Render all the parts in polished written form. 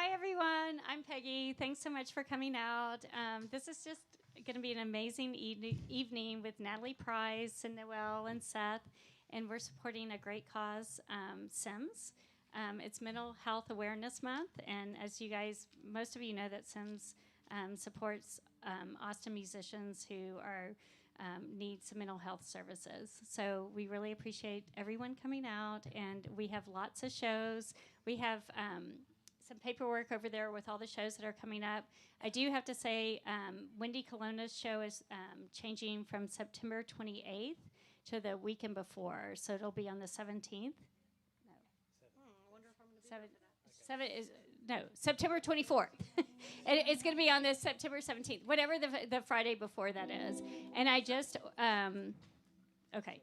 Hi, everyone. I'm Peggy. Thanks so much for coming out. This is just going to be an amazing evening with Natalie Price and Noelle and Seth, and we're supporting a great cause, SIMS. It's Mental Health Awareness Month, and as you guys, most of you know that SIMS supports Austin musicians who are need some mental health services. So we really appreciate everyone coming out, and we have lots of shows. We have some paperwork over there with all the shows that are coming up. I do have to say, Wendy Colonna's show is changing from September 28th to the weekend before, so it'll be on the 17th. September 24th. It's going to be on this September 17th, whatever the Friday before that is. And I just, okay,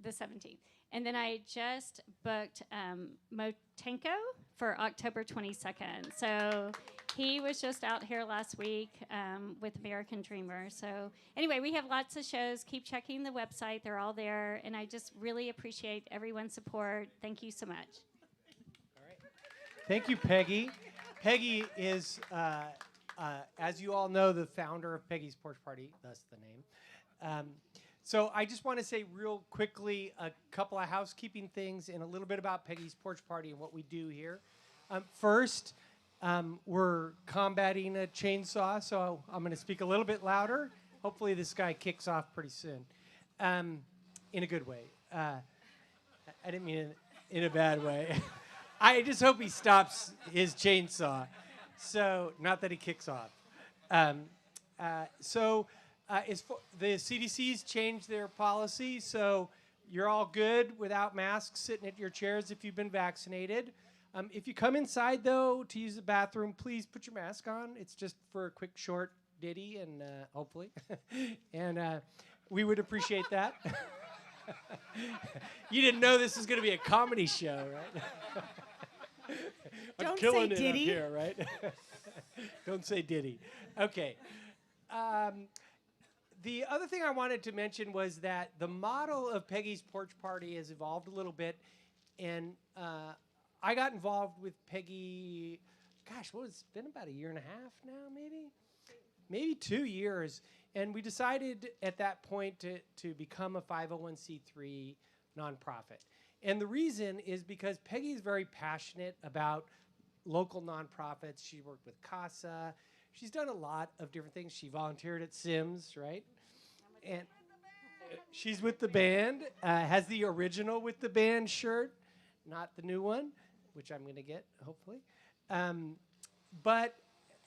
the 17th. And then I just booked Motenko for October 22nd. So he was just out here last week with American Dreamer. So anyway, we have lots of shows. Keep checking the website. They're all there. And I just really appreciate everyone's support. Thank you so much. Thank you, Peggy. Peggy is, as you all know, the founder of Peggy's Porch Party, thus the name. So I just want to say real quickly a couple of housekeeping things and a little bit about Peggy's Porch Party and what we do here. First, we're combating a chainsaw, so I'm going to speak a little bit louder. Hopefully this guy kicks off pretty soon, in a good way. I didn't mean it in a bad way. I just hope he stops his chainsaw. So, not that he kicks off. The CDC's changed their policy, so you're all good without masks sitting at your chairs if you've been vaccinated. If you come inside, though, to use the bathroom, please put your mask on. It's just for a quick, short ditty, and hopefully. And we would appreciate that. You didn't know this was going to be a comedy show, right? Don't killing say it Diddy. up here, right? Don't say Diddy. Okay. The other thing I wanted to mention was that the model of Peggy's Porch Party has evolved a little bit, and I got involved with Peggy, it's been about a year and a half now, maybe 2 years, and we decided at that point to become a 501c3 nonprofit. And the reason is because Peggy is very passionate about local nonprofits. She worked with CASA. She's done a lot of different things. She volunteered at Sims, right? And she's with the band, has the original with the band shirt, not the new one, which I'm going to get, hopefully. But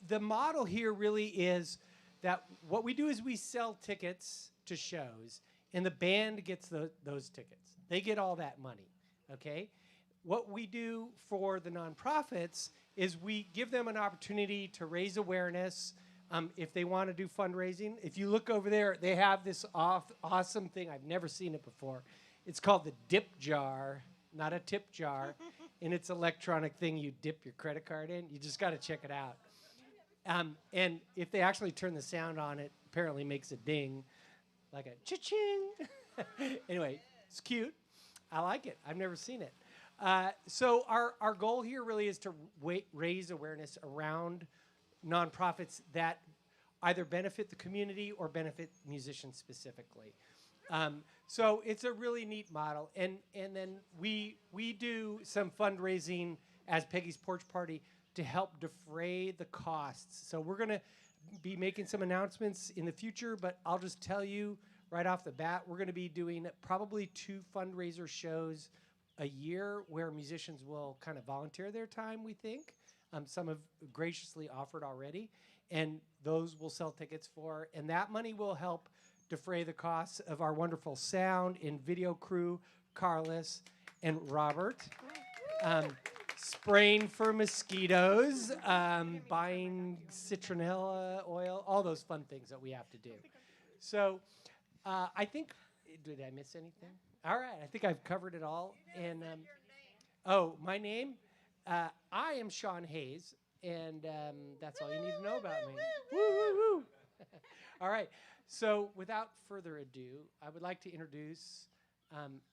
the model here really is that what we do is we sell tickets to shows, and the band gets those tickets. They get all that money, okay? What we do for the nonprofits is we give them an opportunity to raise awareness if they want to do fundraising. If you look over there, they have this awesome thing. I've never seen it before. It's called the dip jar, not a tip jar, and it's an electronic thing you dip your credit card in. You just got to check it out. And if they actually turn the sound on, it apparently makes a ding, like a cha-ching. Anyway, it's cute. I like it. I've never seen it. So our goal here really is to raise awareness around nonprofits that either benefit the community or benefit musicians specifically. So it's a really neat model. And then we do some fundraising as Peggy's Porch Party to help defray the costs. So we're going to be making some announcements in the future, but I'll just tell you right off the bat, we're going to be doing probably 2 fundraiser shows a year where musicians will kind of volunteer their time, we think. Some have graciously offered already, and those we'll sell tickets for. And that money will help defray the costs of our wonderful sound and video crew, Carlos and Robert. Spraying for mosquitoes, buying citronella oil, all those fun things that we have to do. So I think, did I miss anything? All right, I think I've covered it all. And my name? I am Sean Hayes, and that's all you need to know about me. Woo, woo, woo. All right, so without further ado, I would like to introduce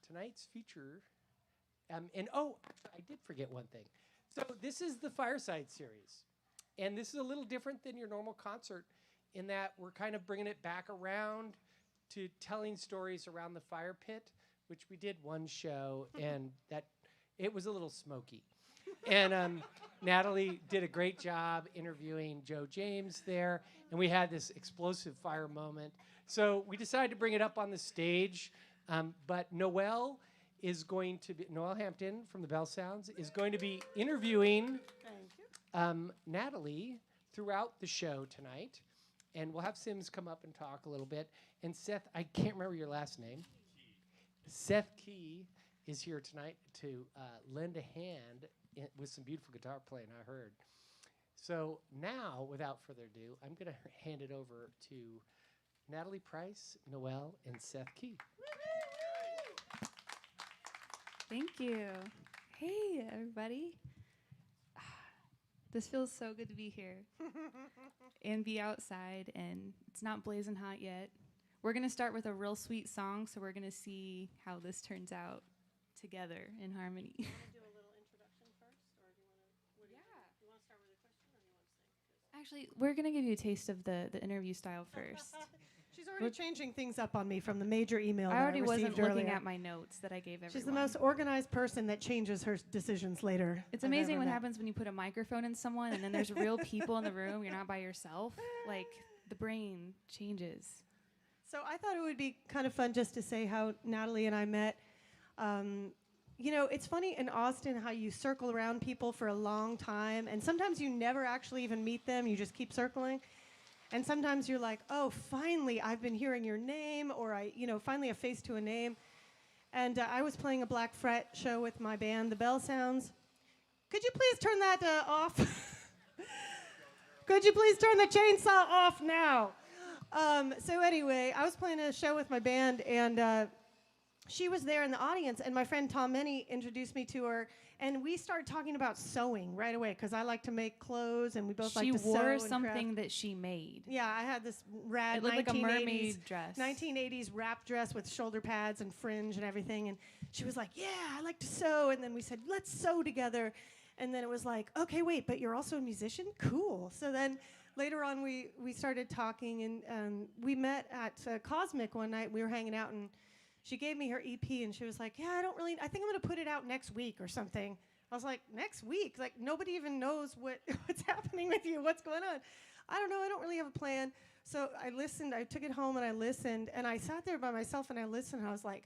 tonight's feature. I did forget one thing. So this is the Fireside series. And this is a little different than your normal concert in that we're kind of bringing it back around to telling stories around the fire pit, which we did one show, and that it was a little smoky. And Natalie did a great job interviewing Joe James there, and we had this explosive fire moment. So we decided to bring it up on the stage, but Noelle Hampton from the Bell Sounds is going to be interviewing Natalie throughout the show tonight. And we'll have Sims come up and talk a little bit. And Seth, I can't remember your last name. Seth Key is here tonight to lend a hand with some beautiful guitar playing, I heard. So now, without further ado, I'm going to hand it over to Natalie Price, Noelle, and Seth Key. Thank you. Hey, everybody. This feels so good to be here and be outside, and it's not blazing hot yet. We're going to start with a real sweet song, so we're going to see how this turns out together in harmony. Do a little introduction first, or do you want to start with a question, or do you want to sing? Actually, we're going to give you a taste of the interview style first. She's already changing things up on me from the major email I already wasn't received looking earlier. at my notes that I gave everyone. She's the most organized person that changes her decisions later. It's I've amazing ever what met. happens when you put a microphone in someone and then there's real people in the room. You're not by yourself. Like, the brain changes. So I thought it would be kind of fun just to say how Natalie and I met. You know, it's funny in Austin how you circle around people for a long time, and sometimes you never actually even meet them. You just keep circling. And sometimes you're like, oh, finally, I've been hearing your name, or finally a face to a name. And I was playing a Black Fret show with my band, the Bell Sounds. Could you please turn that off? Could you please turn the chainsaw off now? So anyway, I was playing a show with my band, and she was there in the audience, and my friend Tom Menny introduced me to her, and we started talking about sewing right away, because I like to make clothes, and we both like to sew. She wore and something craft. that she made. Yeah, I had this rad It looked like a 1980s mermaid dress. 1980s wrap dress with shoulder pads and fringe and everything, and she was like, yeah, I like to sew, and then we said, let's sew together, and then it was like, okay, wait, but you're also a musician? Cool. So then later on, we started talking, and we met at Cosmic one night. We were hanging out, and she gave me her EP, and she was like, yeah, I think I'm going to put it out next week or something. I was like, next week? Like, nobody even knows what's happening with you. What's going on? I don't know. I don't really have a plan. So I listened. I took it home, and I listened. And I sat there by myself, and I listened. And I was like,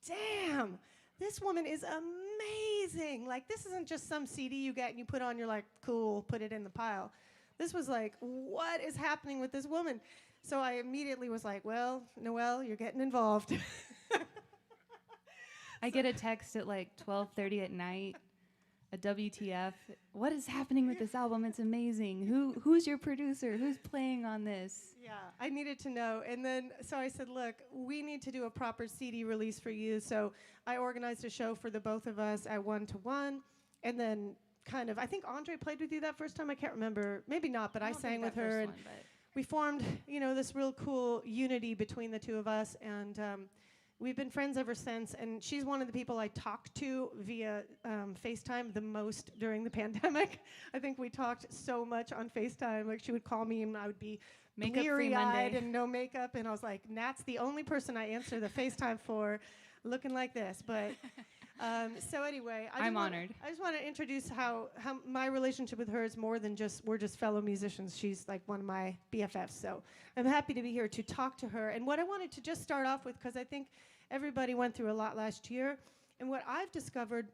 damn, this woman is amazing. Like, this isn't just some CD you get and you put on. You're like, cool, put it in the pile. This was like, what is happening with this woman? So I immediately was like, well, Noelle, you're getting involved. I get a text at like 12:30 at night, a WTF. What is happening with this album? It's amazing. Who's your producer? Who's playing on this? Yeah, I needed to know. And then, so I said, look, we need to do a proper CD release for you. So I organized a show for the both of us at 1-to-1. And then I think Andre played with you that first time. I can't remember. Maybe not, but I sang with her. And we formed, this real cool unity between the two of us. And we've been friends ever since, and she's one of the people I talked to via FaceTime the most during the pandemic. I think we talked so much on FaceTime. Like, she would call me, and I would be bleary-eyed and no makeup, and I was like, Nat's the only person I answer the FaceTime for, looking like this. But so anyway, I'm honored. I just want to introduce how my relationship with her is more than we're just fellow musicians. She's like one of my BFFs. So I'm happy to be here to talk to her. And what I wanted to just start off with, because I think everybody went through a lot last year, and what I've discovered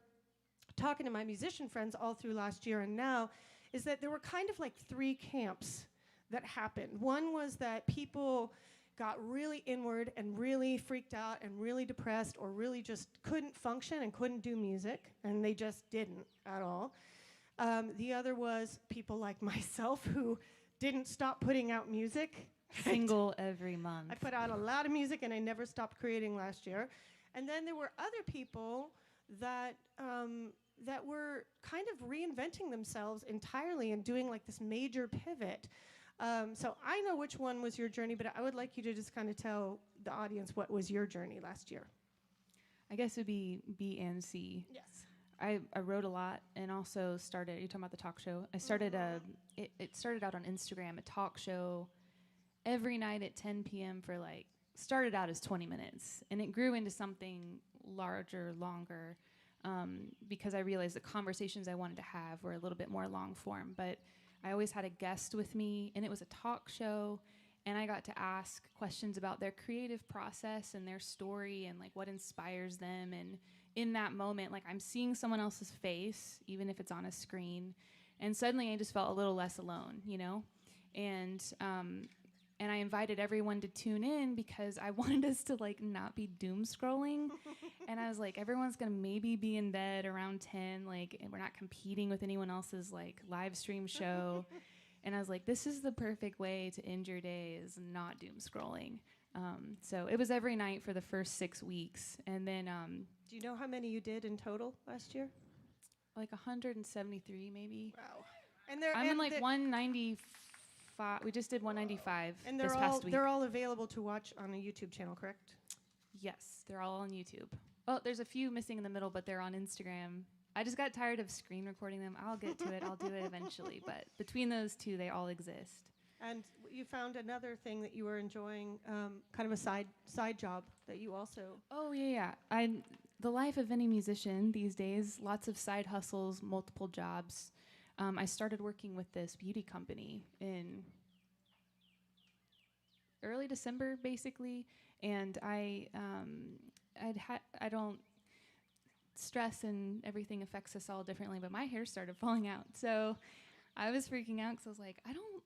talking to my musician friends all through last year and now is that there were kind of like three camps that happened. One was that people got really inward and really freaked out and really depressed, or really just couldn't function and couldn't do music, and they just didn't at all. The other was people like myself who didn't stop putting out music. Single every month. I put out a lot of music, and I never stopped creating last year. And then there were other people that that were kind of reinventing themselves entirely and doing like this major pivot. So I know which one was your journey, but I would like you to just kind of tell the audience what was your journey last year. I guess it would be B and C. Yes. I wrote a lot and also started, you're talking about the talk show. I started it started out on Instagram, a talk show every night at 10 p.m. for like, started out as 20 minutes. And it grew into something larger, longer, because I realized the conversations I wanted to have were a little bit more long form. But I always had a guest with me, and it was a talk show. And I got to ask questions about their creative process and their story and like what inspires them. And in that moment, like I'm seeing someone else's face, even if it's on a screen. And suddenly I just felt a little less alone, you know? And I invited everyone to tune in because I wanted us to like not be doom scrolling. And I was like, everyone's gonna maybe be in bed around 10, like, and we're not competing with anyone else's like live stream show. And I was like, this is the perfect way to end your day, is not doom scrolling. So it was every night for the first 6 weeks. And then Do you know how many you did in total last year? like 173 maybe. Wow. I'm in like 195. We just did 195 and this past week. they're all available to watch on a YouTube channel, correct? Yes, they're all on YouTube. Well, there's a few missing in the middle, but they're on Instagram. I just got tired of screen recording them. I'll get to it. I'll do it eventually. But between those two, they all exist. And you found another thing that you were enjoying, kind of a side job that you also. Oh, yeah. The life of any musician these days, lots of side hustles, multiple jobs. I started working with this beauty company in early December, basically. And I don't, stress and everything affects us all differently, but my hair started falling out. So I was freaking out because I was like, I don't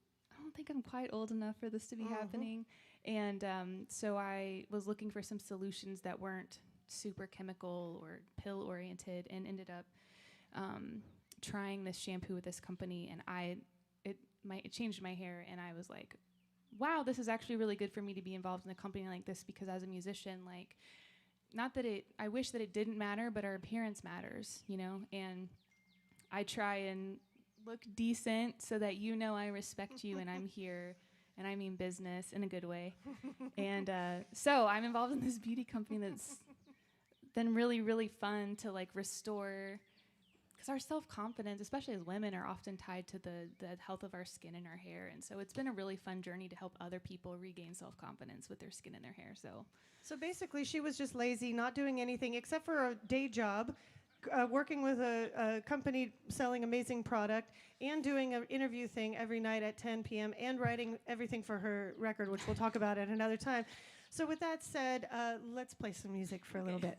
think I'm quite old enough for this to be happening. And so I was looking for some solutions that weren't super chemical or pill oriented, and ended up trying this shampoo with this company, and it changed my hair, and I was like, wow, this is actually really good for me to be involved in a company like this, because as a musician, like, not that I wish that it didn't matter, but our appearance matters, you know? And I try and look decent so that you know I respect you and I'm here, and I mean business in a good way. And so I'm involved in this beauty company that's been really, really fun to like restore, because our self-confidence, especially as women, are often tied to the health of our skin and our hair. And so it's been a really fun journey to help other people regain self-confidence with their skin and their hair. So basically, she was just lazy, not doing anything except for a day job, working with a company selling amazing product, and doing an interview thing every night at 10 p.m., and writing everything for her record, which we'll talk about at another time. So with that said, let's play some music for a little bit.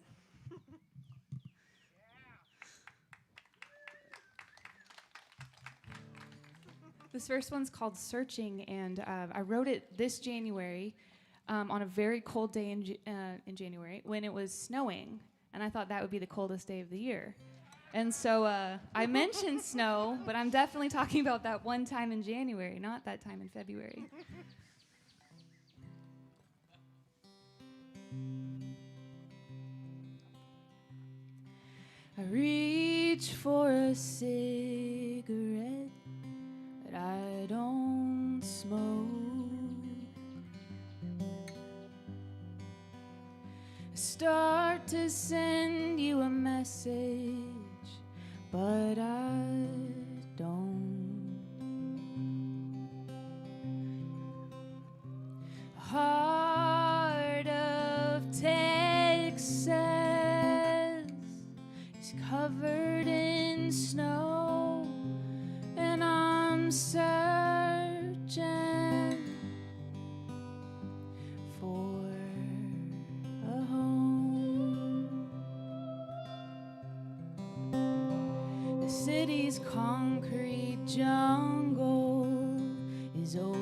This first one's called Searching, and I wrote it this January on a very cold day in January when it was snowing, and I thought that would be the coldest day of the year. And so I mentioned snow, but I'm definitely talking about that one time in January, not that time in February. I reach for a cigarette, but I don't smoke. I start to send you a message, but I don't. Heart of Texas is covered in snow, and I'm searching for a home. The city's concrete jungle is overgrown.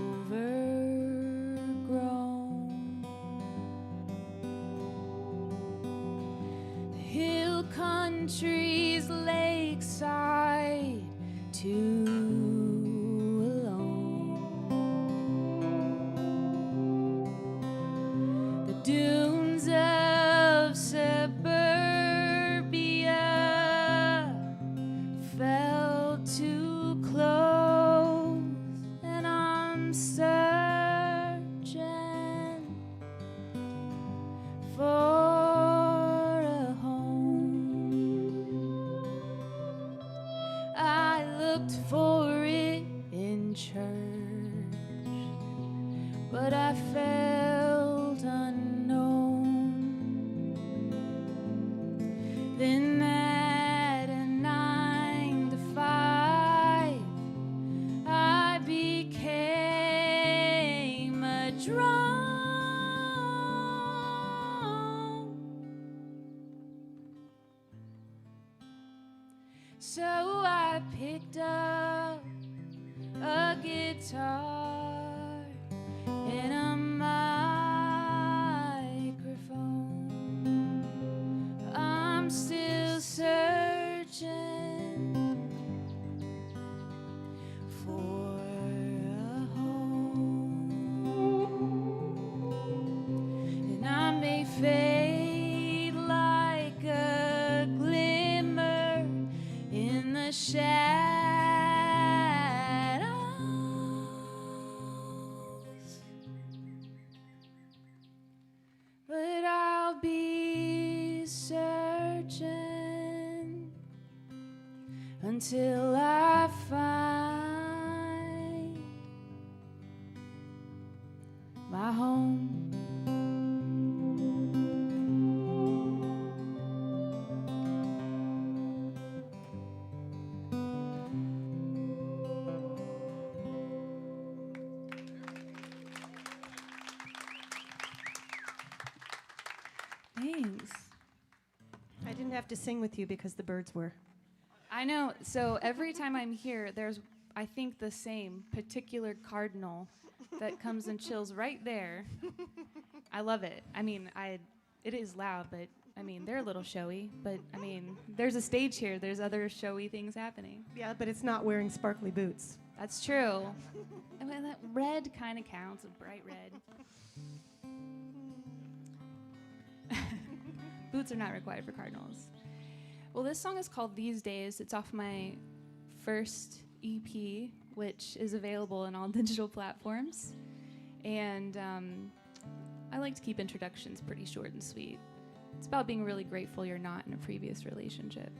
The hill country's lakeside too alone. The dunes of suburbia fell too close, and I'm searching for a home. but I felt unknown. Then at a 9 to 5, I became a drone. So I picked up a guitar and a microphone. I'm still searching for a home, and I may fade like a glimmer in the shadows, but I'll be searching until I find my home. Thanks. I didn't have to sing with you because the birds were. I know. So every time I'm here, there's, I think, the same particular cardinal that comes and chills right there. I love it. I mean, it is loud, but I mean, they're a little showy. But I mean, there's a stage here. There's other showy things happening. Yeah, but it's not wearing sparkly boots. That's true. I mean, that red kind of counts, a bright red. Boots are not required for cardinals. Well, this song is called These Days. It's off my first EP, which is available on all digital platforms. And I like to keep introductions pretty short and sweet. It's about being really grateful you're not in a previous relationship.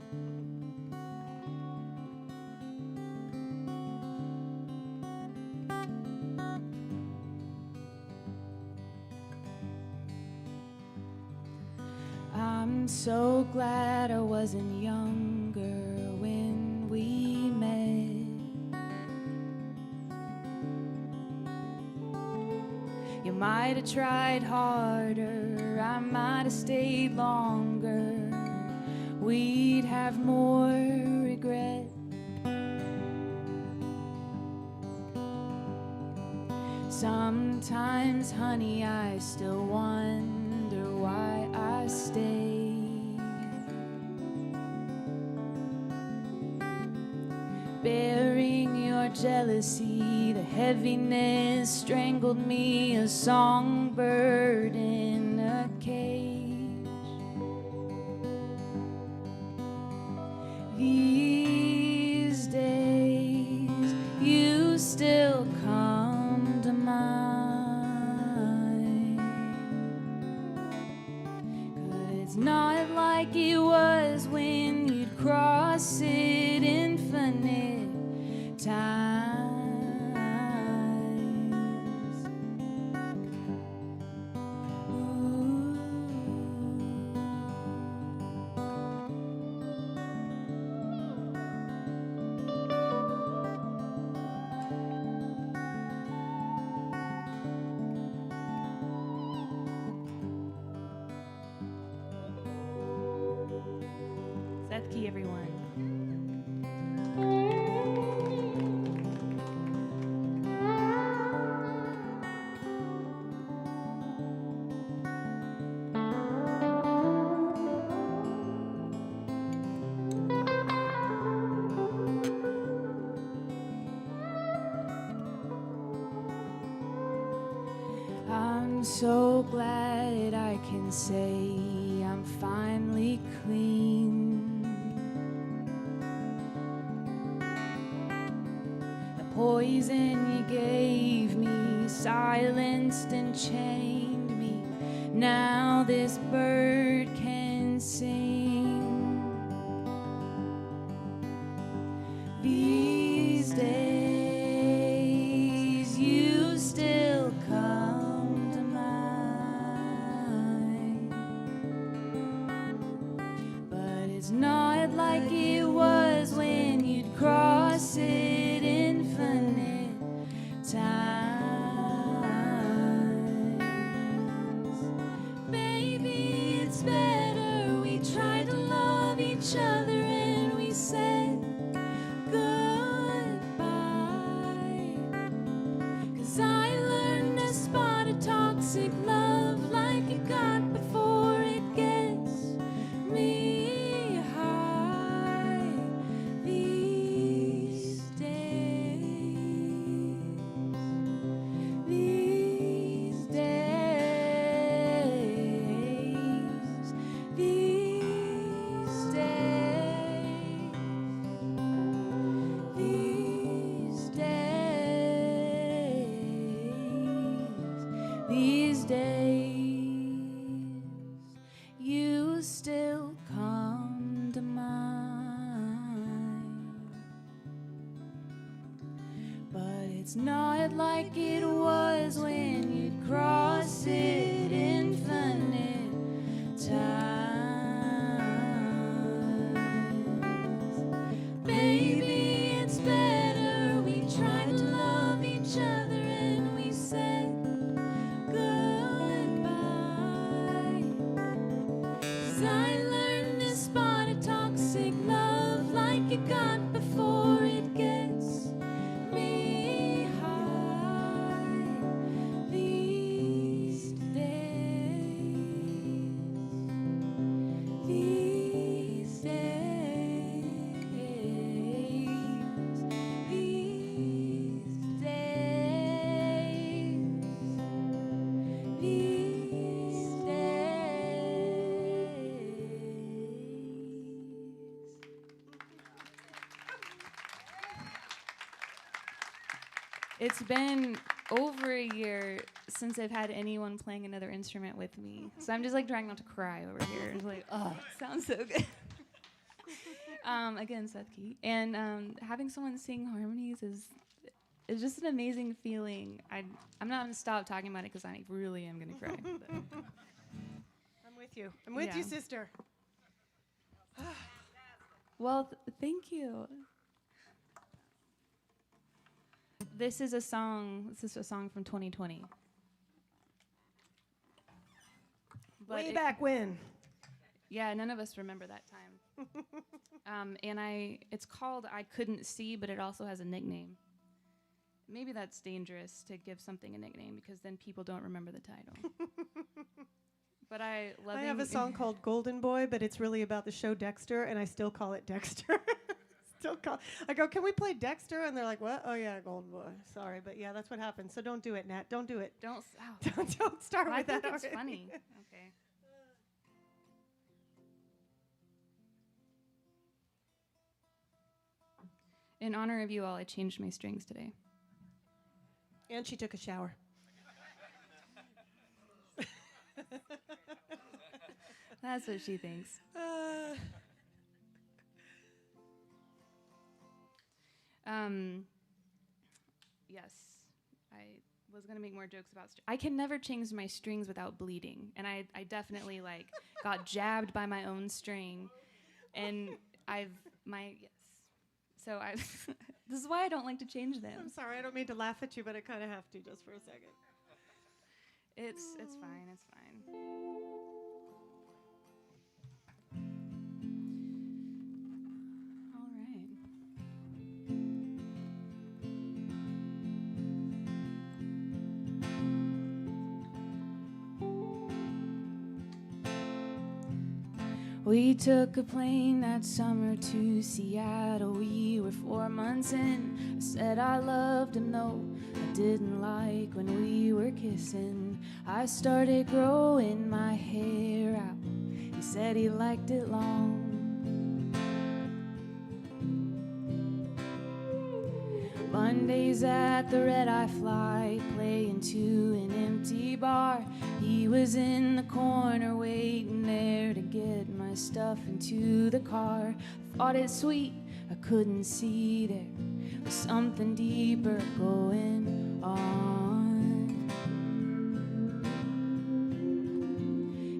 I'm so glad I wasn't younger when we met. You might have tried harder, I might have stayed longer. We'd have more regret. Sometimes, honey, I still wonder why I stayed. Bearing your jealousy, the heaviness strangled me, a songbird in a cage. These days, you still come to mind. 'Cause it's not like it was when you'd cross it infinite times. Ooh. Is that the key, everyone? I'm so glad I can say I'm finally clean. The poison you gave me silenced and chained me. Now this bird can sing. These days you still come toxic love like it got before it gets me high these days. These days. These days. These days. These days, you still come to mind, but it's not like it was when you'd cross it infinite times. Baby, it's better we try to love each other and we said goodbye. 'Cause I learned to spot a toxic love like it got before it gets me high these days. These days. These days. These days. It's been over a year since I've had anyone playing another instrument with me. So I'm just like trying not to cry over here. It's like, oh, it sounds so good. Again, Seth Key. And having someone sing harmonies is just an amazing feeling. I'm not going to stop talking about it because I really am going to cry. But. I'm with you. I'm with you, Yeah. sister. Well, thank you. This is a song from 2020. But Way back when. Yeah, none of us remember that time. And it's called I Couldn't See, but it also has a nickname. Maybe that's dangerous to give something a nickname because then people don't remember the title. But I have a song called Golden Boy, but it's really about the show Dexter, and I still call it Dexter. I go, can we play Dexter? And they're like, what? Oh, yeah, Golden Boy. Sorry, but yeah, that's what happens. So don't do it, Nat. Don't do it. Don't Don't start I with think that. it's already. funny. Okay. In honor of you all, I changed my strings today. And she took a shower. That's what she thinks. Yes, I was gonna make more jokes about. I can never change my strings without bleeding, and I definitely like got jabbed by my own string, and So this is why I don't like to change them. I'm sorry, I don't mean to laugh at you, but I kind of have to just for a second. It's fine. It's fine. All right. We took a plane that summer to Seattle. We were 4 months in. I said I loved him, though I didn't like when we were kissing. I started growing my hair out. He said he liked it long. Mondays at the red-eye flight, playing to an empty bar. He was in the corner waiting there to get my stuff into the car. I thought it sweet, I couldn't see there was something deeper going on.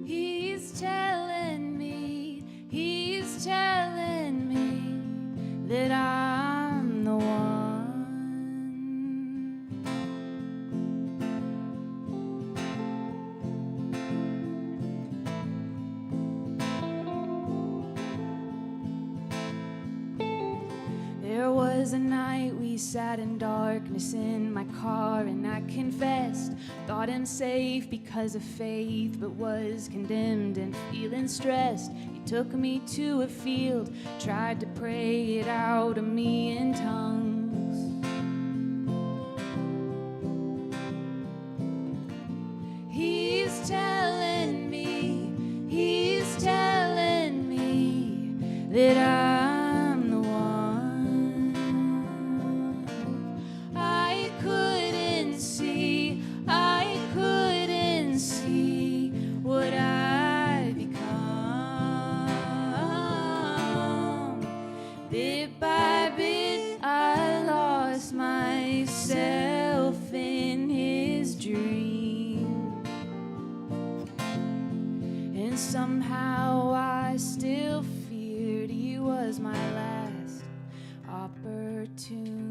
He's telling me that I'm the one. was a night we sat in darkness in my car, and I confessed, thought him safe because of faith, but was condemned and feeling stressed. He took me to a field, tried to pray it out of me in tongues. He's telling me that I'm the one. I couldn't see what I'd become. Bit by bit, I lost myself in his dream, and somehow I still feared he was my last opportunity.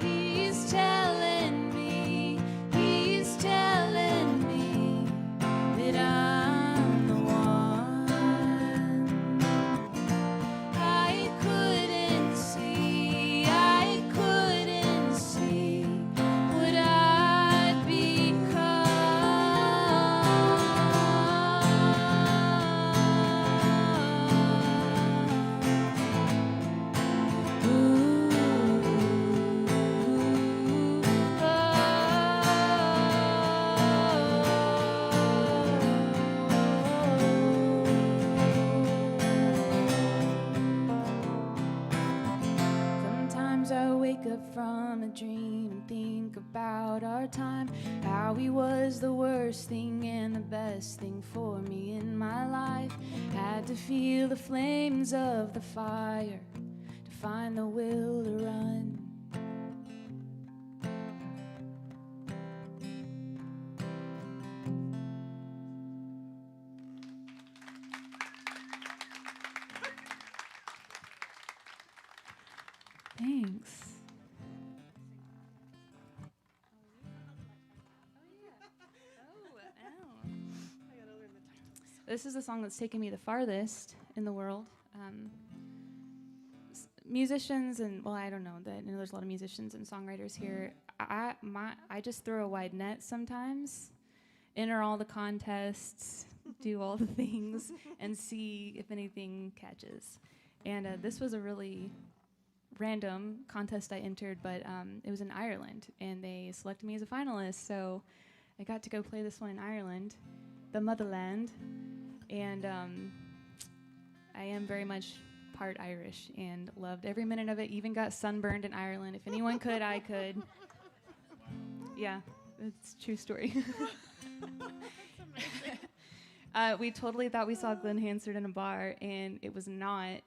He's telling me that I'm the one. I couldn't see what I'd Sometimes I wake up from a dream and think about our time, how he was the worst thing and the best thing for me in my life. Had to feel the flames of the fire to find the will to run. Thanks. This is the song that's taken me the farthest in the world. Musicians and, well, I don't know, I know there's a lot of musicians and songwriters here. I just throw a wide net sometimes, enter all the contests, do all the things, and see if anything catches. And this was a really random contest I entered, but it was in Ireland, and they selected me as a finalist, so I got to go play this one in Ireland, the motherland, and I am very much part Irish and loved every minute of it, even got sunburned in Ireland. If anyone could, I could. Yeah, it's a true story. We totally thought we saw Glenn Hansard in a bar, and it was not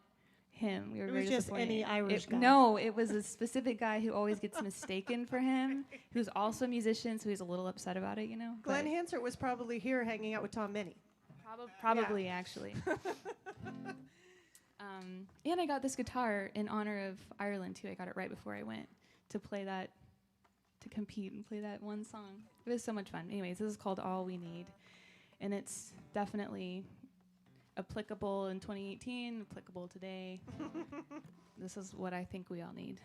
him. We were It very was just disappointed. any Irish guy. No, it was a specific guy who always gets mistaken for him, who's also a musician, so he's a little upset about it, you know. Glenn but Hansard was probably here hanging out with Tom Minnie. probably actually. And I got this guitar in honor of Ireland too. I got it right before I went to play that, to compete and play that one song. It was so much fun. Anyways, this is called All We Need, and it's definitely applicable in 2018, applicable today. This is what I think we all need.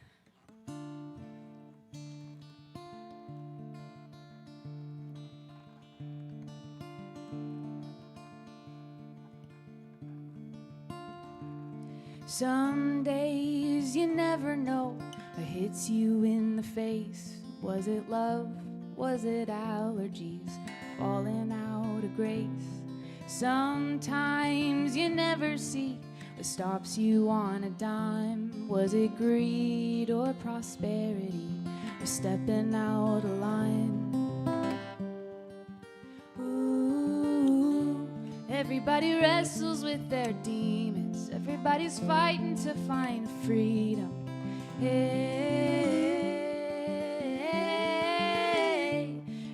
Some days you never know what hits you in the face. Was it love? Was it allergies? Falling out of grace? Sometimes you never see what stops you on a dime. Was it greed or prosperity? Or stepping out of line? Ooh, everybody wrestles with their demons. Everybody's fighting to find freedom. Hey,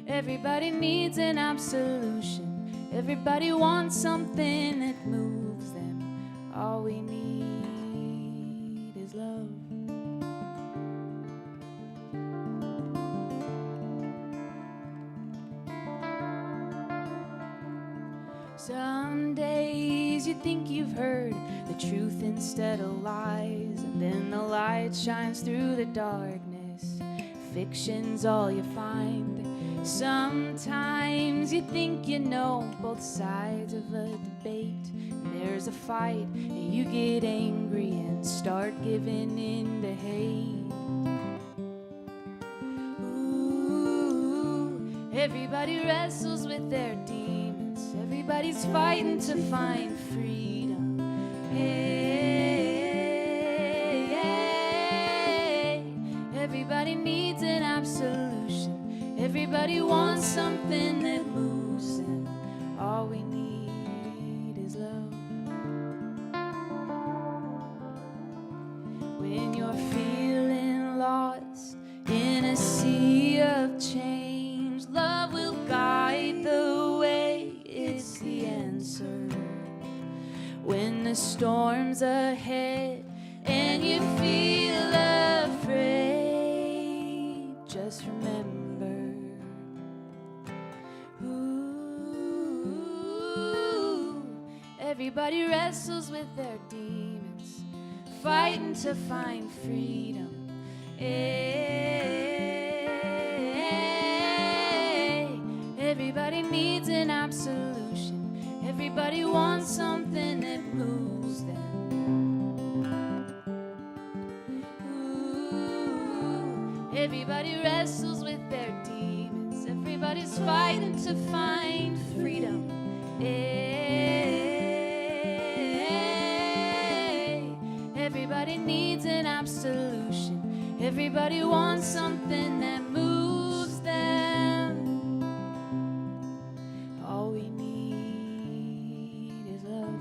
everybody needs an absolution. Everybody wants something that moves them. All we need is love. Some days you think you've heard the truth instead of lies, and then the light shines through the darkness. Fiction's all you find. Sometimes you think you know both sides of a debate, and there's a fight, and you get angry and start giving in to hate. Ooh, everybody wrestles with their demons. Everybody's fighting to find freedom. Hey, hey, everybody needs an absolution. Everybody wants something that moves them. All we need is love. When you're feeling lost in a sea of change, love will guide the way. It's the answer. When the storm's ahead and you feel afraid, just remember. Everybody wrestles with their demons, fighting to find freedom. Hey, everybody needs an absolution. Everybody wants something that moves them. Ooh, everybody wrestles with their demons. Everybody's fighting to find freedom. Everybody needs an absolution. Everybody wants something that moves them. All we need is love.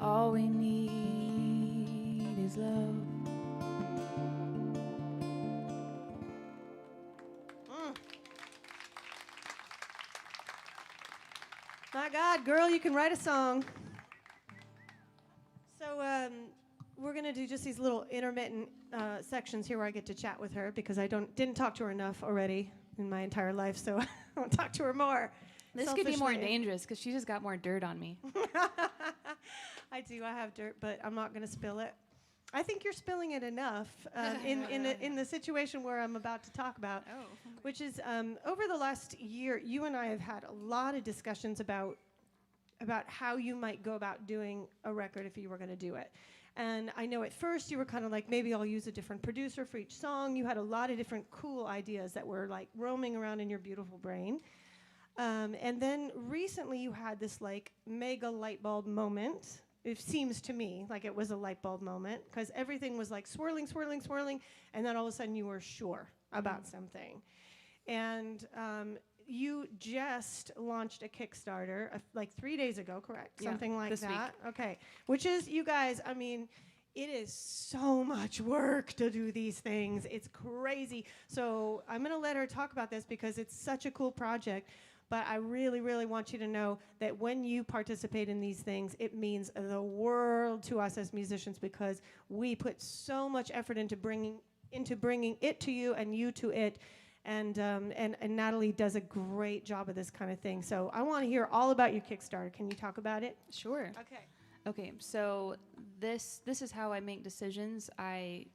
All we need is love. My God, girl, you can write a song. So we're going to do just these little intermittent sections here where I get to chat with her because I didn't talk to her enough already in my entire life, so I want to talk to her more. This could be more dangerous because she just got more dirt on me. I do. I have dirt, but I'm not going to spill it. I think you're spilling it enough in the situation where I'm about to talk about, which is over the last year, you and I have had a lot of discussions about how you might go about doing a record if you were going to do it. And I know at first you were kind of like, maybe I'll use a different producer for each song. You had a lot of different cool ideas that were like roaming around in your beautiful brain. And then recently you had this like mega light bulb moment. It seems to me like it was a light bulb moment because everything was like swirling, swirling, swirling. And then all of a sudden you were sure about something. And you just launched a Kickstarter like 3 days ago, correct? Yeah, Something like this that. week. Okay. Which is, you guys, I mean, it is so much work to do these things. It's crazy. So I'm going to let her talk about this because it's such a cool project. But I really, really want you to know that when you participate in these things, it means the world to us as musicians because we put so much effort into bringing it to you and you to it. And Natalie does a great job of this kind of thing. So I want to hear all about your Kickstarter. Can you talk about it? Sure. Okay, so this is how I make decisions. I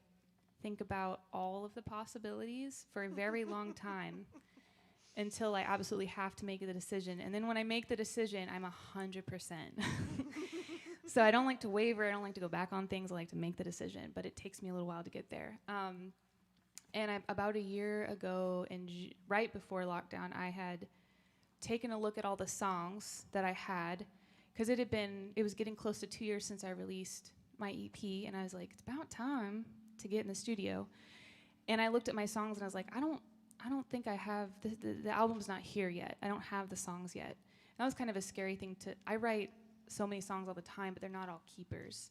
think about all of the possibilities for a very long time until I absolutely have to make the decision. And then when I make the decision, I'm 100%. So I don't like to waver. I don't like to go back on things. I like to make the decision, but it takes me a little while to get there. And about a year ago, right before lockdown, I had taken a look at all the songs that I had, because it was getting close to 2 years since I released my EP, and I was like, it's about time to get in the studio. And I looked at my songs, and I was like, I don't think I have, the album's not here yet. I don't have the songs yet. And that was kind of a scary thing I write so many songs all the time, but they're not all keepers.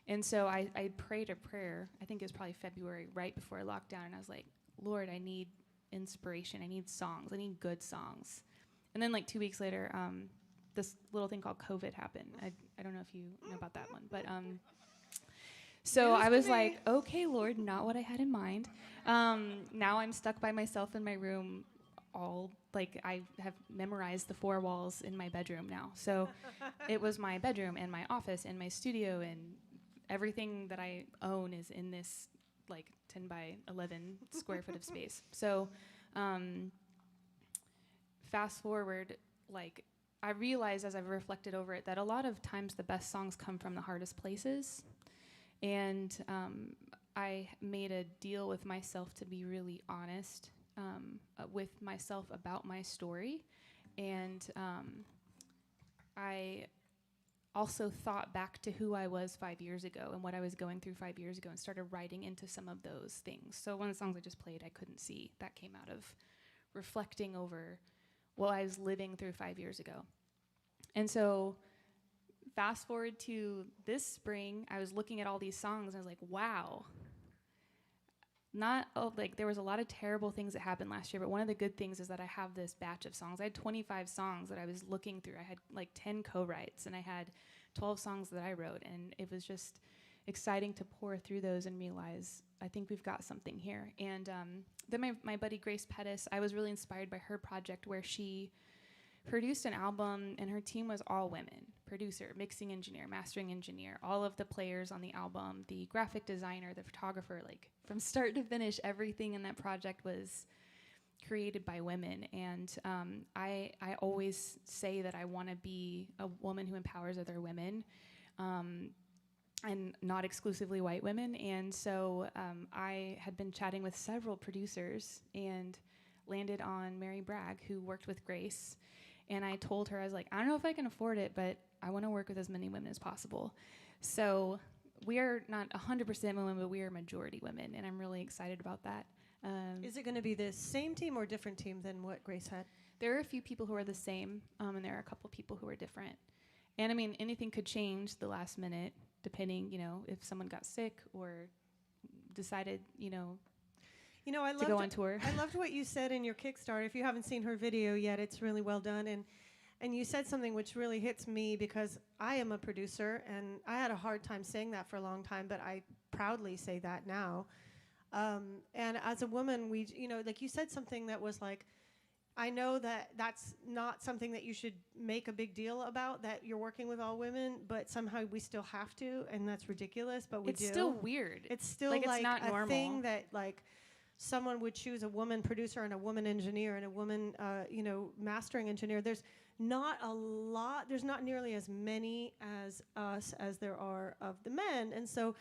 And so I prayed a prayer, I think it was probably February, right before lockdown, and I was like, Lord, I need inspiration, I need songs, I need good songs. And then like 2 weeks later, this little thing called COVID happened. I don't know if you know about that one, but so I was like, okay, Lord, not what I had in mind. Now I'm stuck by myself in my room all like I have memorized the 4 walls in my bedroom now. So it was my bedroom and my office and my studio, and everything that I own is in this like 10 by 11 square foot of space. So fast forward, like I realized as I've reflected over it that a lot of times the best songs come from the hardest places. And I made a deal with myself to be really honest with myself about my story. And I also thought back to who I was 5 years ago and what I was going through 5 years ago and started writing into some of those things. So one of the songs I just played, I Couldn't See, that came out of reflecting over what I was living through 5 years ago. And so fast forward to this spring, I was looking at all these songs and I was like, wow. There was a lot of terrible things that happened last year, but one of the good things is that I have this batch of songs. I had 25 songs that I was looking through. I had like 10 co-writes, and I had 12 songs that I wrote, and it was just exciting to pour through those and realize I think we've got something here. And then my buddy Grace Pettis, I was really inspired by her project where she produced an album, and her team was all women. Producer, mixing engineer, mastering engineer, all of the players on the album, the graphic designer, the photographer, like from start to finish, everything in that project was created by women. And I always say that I want to be a woman who empowers other women, and not exclusively white women. And so I had been chatting with several producers and landed on Mary Bragg, who worked with Grace. And I told her, I was like, I don't know if I can afford it, but I want to work with as many women as possible. So we are not 100% women, but we are majority women, and I'm really excited about that. Is it going to be the same team or different team than what Grace had? There are a few people who are the same, and there are a couple people who are different. And I mean, anything could change the last minute, depending, if someone got sick or decided, I to go on tour. I loved what you said in your Kickstarter. If you haven't seen her video yet, it's really well done. And you said something which really hits me because I am a producer, and I had a hard time saying that for a long time, but I proudly say that now. And as a woman, like you said something that was like, I know that that's not something that you should make a big deal about, that you're working with all women, but somehow we still have to, and that's ridiculous, but we do. It's still weird. It's still like like it's not a normal. thing that like someone would choose a woman producer and a woman engineer and a woman, mastering engineer. There's not a lot. There's not nearly as many as us as there are of the men, and so.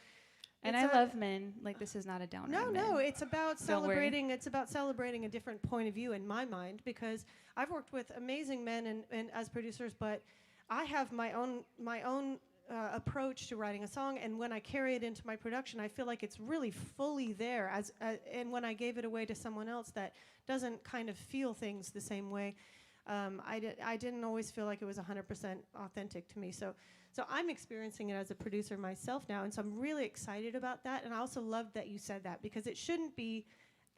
And I love men. Like, this is not a downer. No, it's about Don't worry. celebrating. It's about celebrating a different point of view in my mind, because I've worked with amazing men and as producers, but I have my own approach to writing a song, and when I carry it into my production, I feel like it's really fully there. And when I gave it away to someone else that doesn't kind of feel things the same way, I didn't always feel like it was 100% authentic to me. So I'm experiencing it as a producer myself now, and so I'm really excited about that. And I also loved that you said that, because it shouldn't be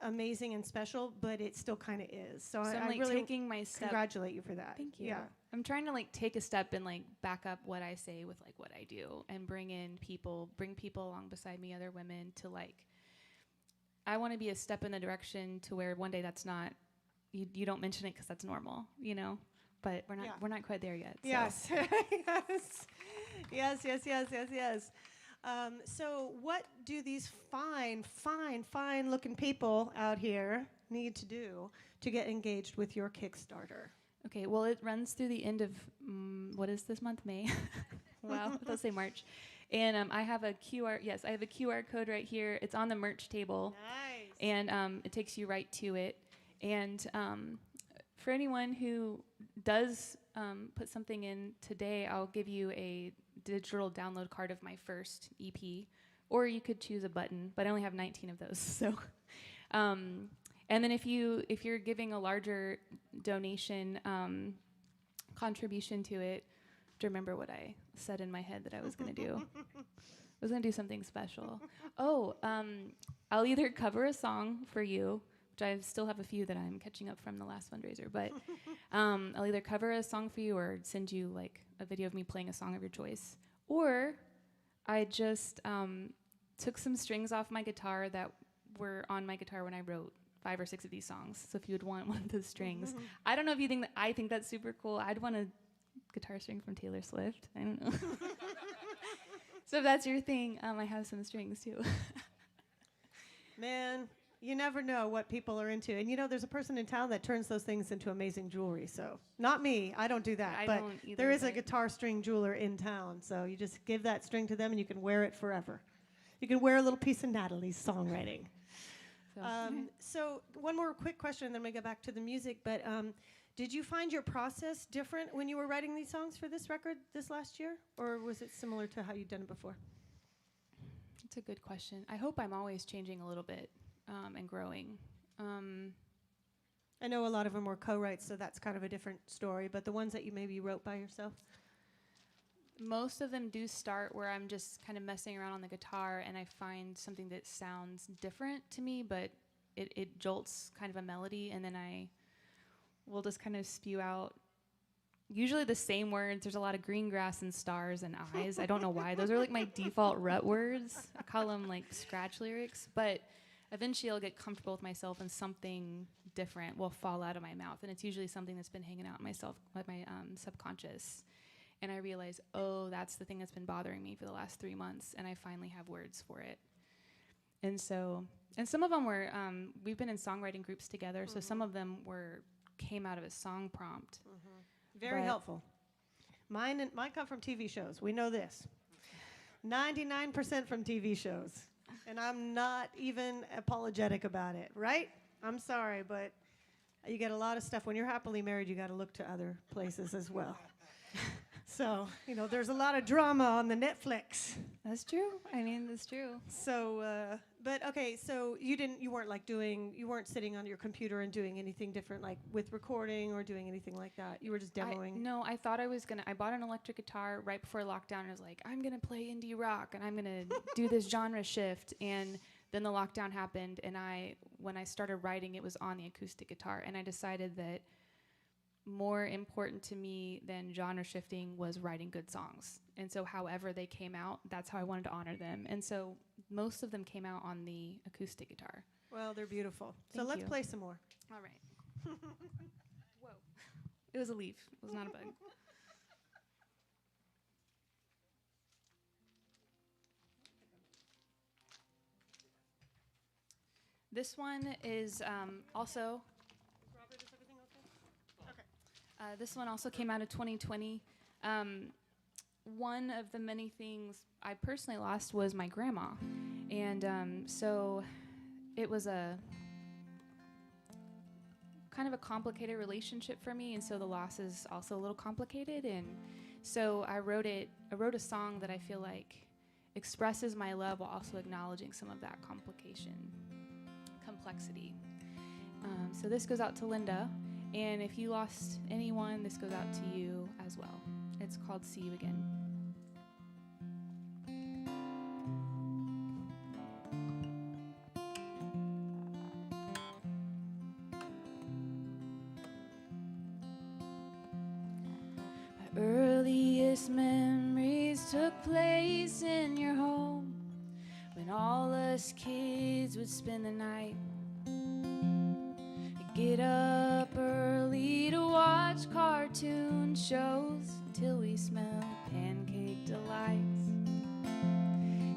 amazing and special, but it still kind of is. So I'm I like really taking my step. congratulate you for that. Thank you. Yeah. I'm trying to like take a step and like back up what I say with like what I do, and bring people along beside me, other women, to like, I want to be a step in the direction to where one day that's not, you don't mention it because that's normal, but we're not quite there yet. So. Yes. Yes. So what do these fine looking people out here need to do to get engaged with your Kickstarter? Okay, well, it runs through the end of, what is this month, May? Wow, let's say March. And I have a QR code right here. It's on the merch table. Nice. And it takes you right to it. And for anyone who does put something in today, I'll give you a digital download card of my first EP, or you could choose a button, but I only have 19 of those. So, and then if you're giving a larger donation contribution to it, to remember what I said in my head that I was going to do. I was going to do something special. I'll either cover a song for you, which I still have a few that I'm catching up from the last fundraiser, but I'll either cover a song for you or send you like a video of me playing a song of your choice. Or I just took some strings off my guitar that were on my guitar when I wrote 5 or 6 of these songs. So if you would want one of those strings, I don't know if you think that I think that's super cool. I'd want a guitar string from Taylor Swift. I don't know. So if that's your thing, I have some strings too. Man, you never know what people are into. And there's a person in town that turns those things into amazing jewelry. So not me, I don't do that. I but don't either, there is a but- guitar string jeweler in town. So you just give that string to them and you can wear it forever. You can wear a little piece of Natalie's songwriting. So, So one more quick question, and then we go back to the music. But did you find your process different when you were writing these songs for this record this last year? Or was it similar to how you'd done it before? That's a good question. I hope I'm always changing a little bit and growing. I know a lot of them were co-writes, so that's kind of a different story. But the ones that you maybe wrote by yourself? Most of them do start where I'm just kind of messing around on the guitar and I find something that sounds different to me, but it jolts kind of a melody, and then I will just kind of spew out usually the same words. There's a lot of green grass and stars and eyes. I don't know why. Those are like my default rut words. I call them like scratch lyrics, but eventually I'll get comfortable with myself and something different will fall out of my mouth, and it's usually something that's been hanging out in my subconscious. And I realize, oh, that's the thing that's been bothering me for the last 3 months, and I finally have words for it. And some of them were, we've been in songwriting groups together, so some of them came out of a song prompt. Very But- helpful. Mine come from TV shows. We know this. 99% from TV shows. And I'm not even apologetic about it, right? I'm sorry, but you get a lot of stuff. When you're happily married, you got to look to other places as well. So, there's a lot of drama on the Netflix. That's true. I mean, that's true. So, but okay, so you weren't sitting on your computer and doing anything different, like with recording or doing anything like that. You were just demoing. No, I thought I bought an electric guitar right before lockdown, and I was like, I'm going to play indie rock, and I'm going to do this genre shift. And then the lockdown happened, and when I started writing, it was on the acoustic guitar, and I decided that more important to me than genre shifting was writing good songs. And so however they came out, that's how I wanted to honor them. And so most of them came out on the acoustic guitar. Well, they're beautiful. So Thank let's you. play some more. All right. Whoa. It was a leaf. It was not a bug. This one is also... Robert, is everything okay? Okay. This one also came out of 2020. One of the many things I personally lost was my grandma. And so it was a kind of a complicated relationship for me, and so the loss is also a little complicated. And so I wrote a song that I feel like expresses my love while also acknowledging some of that complexity. So this goes out to Linda. And if you lost anyone, this goes out to you as well. It's called See You Again. My earliest memories took place in your home when all us kids would spend the night. Get up early to watch cartoon shows till we smelled pancake delights.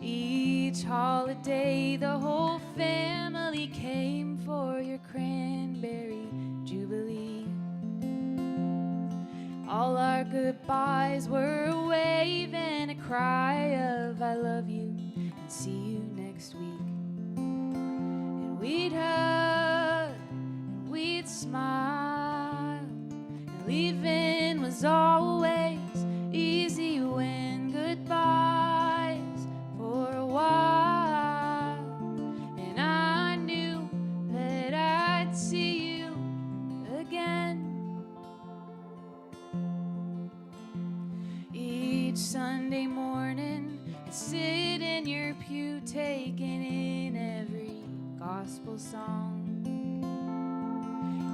Each holiday, the whole family came for your cranberry jubilee. All our goodbyes were a wave and a cry of I love you and see you next week. And we'd hug, we'd smile, and leaving was always easy when goodbyes for a while. And I knew that I'd see you again. Each Sunday morning, I'd sit in your pew taking in every gospel song.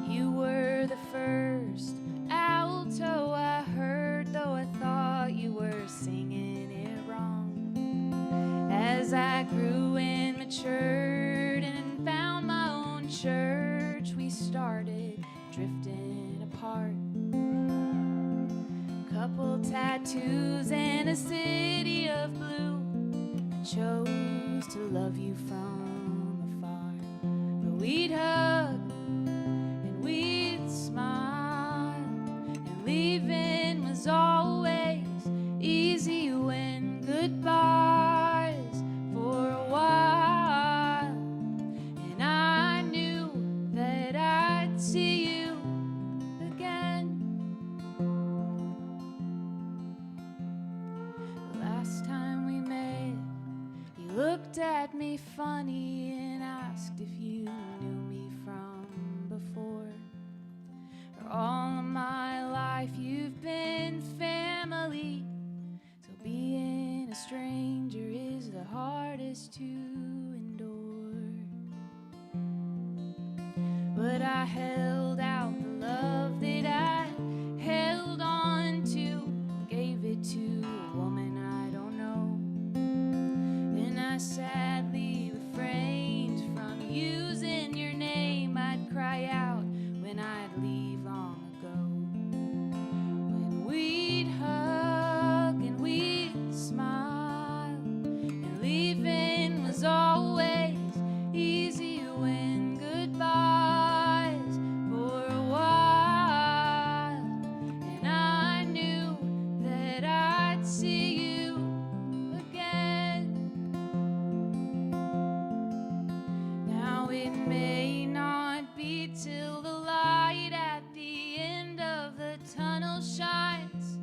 You were the first alto I heard, though I thought you were singing it wrong. As I grew and matured and found my own church, purple tattoos and a city of blue. I chose to love you from afar, but we'd hug and we'd smile, and leaving was always easy when goodbyes for a while. And I knew that I'd see you again. The last time we met, you looked at me funny and asked if you knew me from before. For all of my life you've been family, so being a stranger is the hardest to endure. But I held out the love that I held on to, gave it to a woman I don't know. And I sadly refrained from using your name. I'd cry out when I'd leave long ago. When we'd hug and we'd smile, and leaving was always easy when goodbyes for a while. And I knew that I'd see you again. Now it may not be till the light at the end of the tunnel shines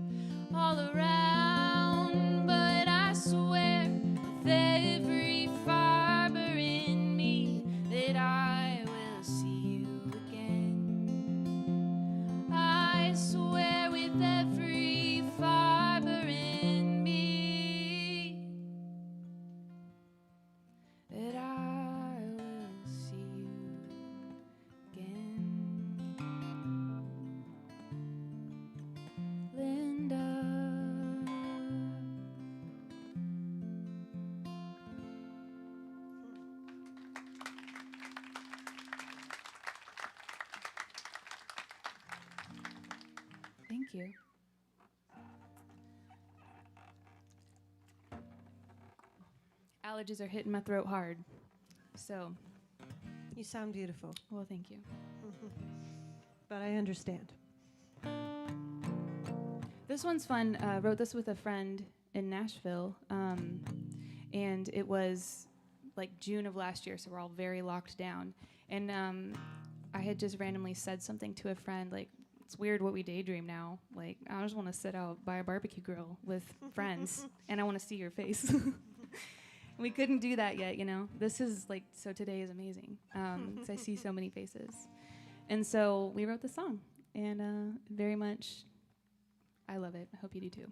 all around, but I swear with every fiber in me that I will see you again. I swear with every fiber in me that I will see you again. Linda. Thank you. Allergies are hitting my throat hard. So, You sound beautiful, well, thank you. but I understand. This one's fun. Wrote this with a friend in Nashville, and it was like June of last year, so we're all very locked down. And I had just randomly said something to a friend, like, it's weird what we daydream now. Like, I just want to sit out by a barbecue grill with friends, and I want to see your face. We couldn't do that yet, you know. This is like, so today is amazing, 'cause I see so many faces. And so we wrote the song, and very much, I love it. I hope you do too.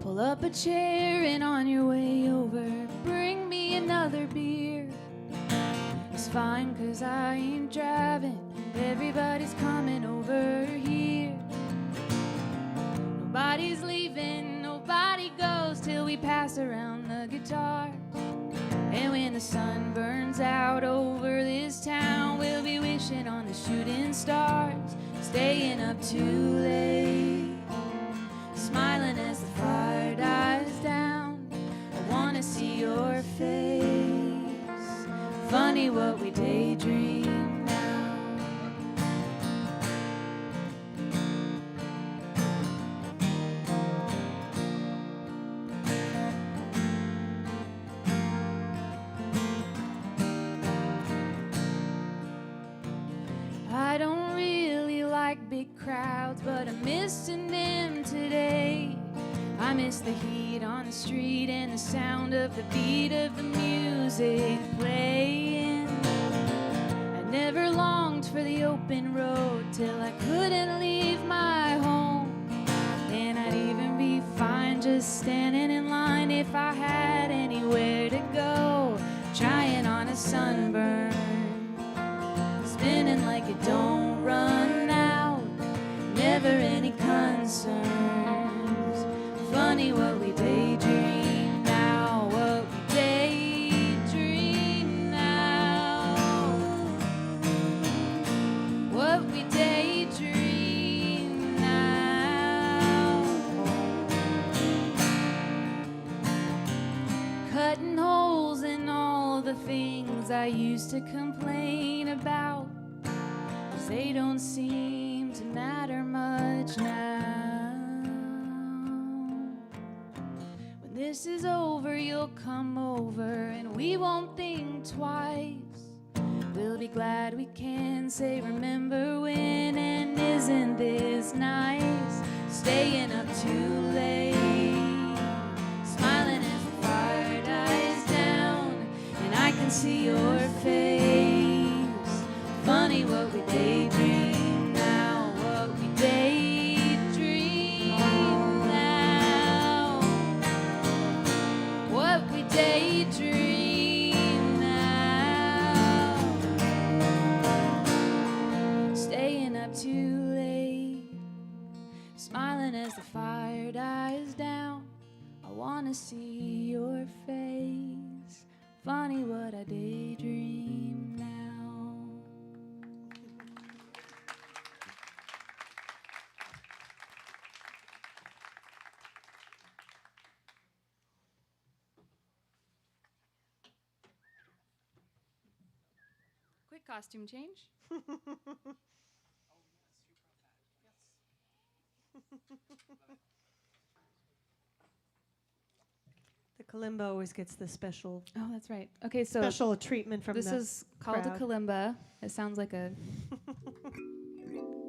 Pull up a chair and on your way over, bring me another beer. It's fine 'cause I ain't driving, everybody's coming over here. Nobody's leaving, nobody goes till we pass around the guitar. And when the sun burns out over this town, we'll be wishing on the shooting stars, staying up too late, smiling as the fire dies down. I wanna see your face. Funny what we daydream now. I don't really like big crowds, but I'm missing them today. I miss the heat on the street and the sound of the beat of the music playing. I never longed for the open road till I couldn't leave my home. And I'd even be fine just standing in line if I had anywhere to go. Trying on a sunburn, spinning like it don't run out, never any concern. Funny what we daydream now, what we daydream now, what we daydream now. Cutting holes in all the things I used to complain about, 'cause they don't seem to matter much now. When this is over, you'll come over and we won't think twice. We'll be glad we can say remember when, and isn't this nice? Staying up too late, smiling as the fire dies down, and I can see your face. Funny what we daydream now, what we daydream now, what we daydream now. Staying up too late, smiling as the fire dies down. I wanna see your face. Funny what I daydream now. Quick costume change. The kalimba always gets the special Oh, that's right. Okay, so special treatment from this the is called crowd. a kalimba. It sounds like a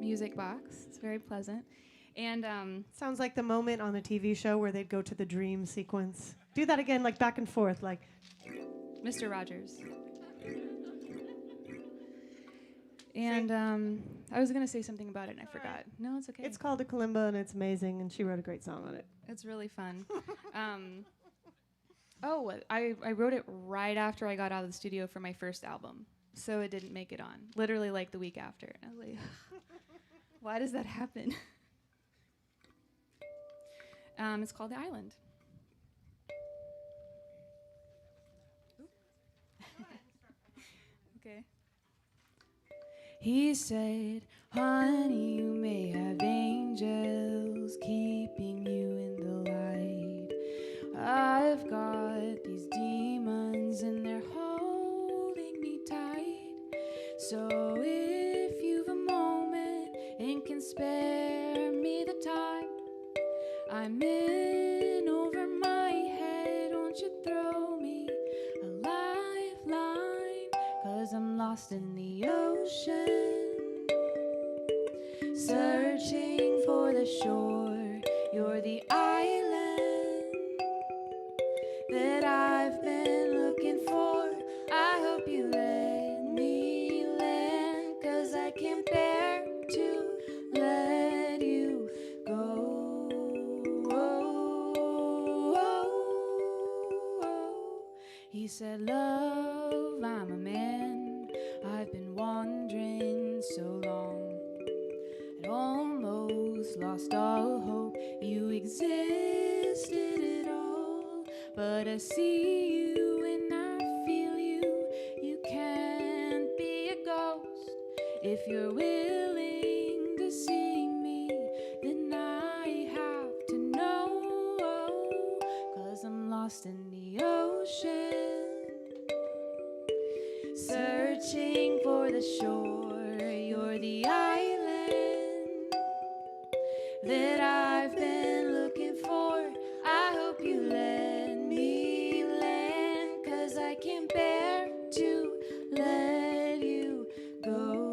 music box. It's very pleasant. And Sounds like the moment on a TV show where they'd go to the dream sequence. Do that again, like back and forth, like. Mr. Rogers. And I was going to say something about it and I forgot. No, it's okay. It's called a kalimba and it's amazing, and she wrote a great song on it. It's really fun. I wrote it right after I got out of the studio for my first album. So it didn't make it on. Literally like the week after. And I was like, why does that happen? It's called The Island. Okay. He said, honey, you may have angels keeping you in the light. I've got these demons and they're holding me tight. So if you've a moment and can spare me the time, I'm in over my head. Won't you throw me a lifeline? 'Cause I'm lost in the ocean, searching for the shore. You're the island that I've been looking for. I hope you let me land, 'cause I can't bear to let you go. He said, love, I'm a man. I've been wandering so long. I'd almost lost all hope you existed at all. But I see you and I feel you. You can't be a ghost. If you're willing to see me, then I have to know. 'Cause I'm lost in the ocean, searching for the shore. You're the island that I've been looking for. I hope you let me land, 'cause I can't bear to let you go.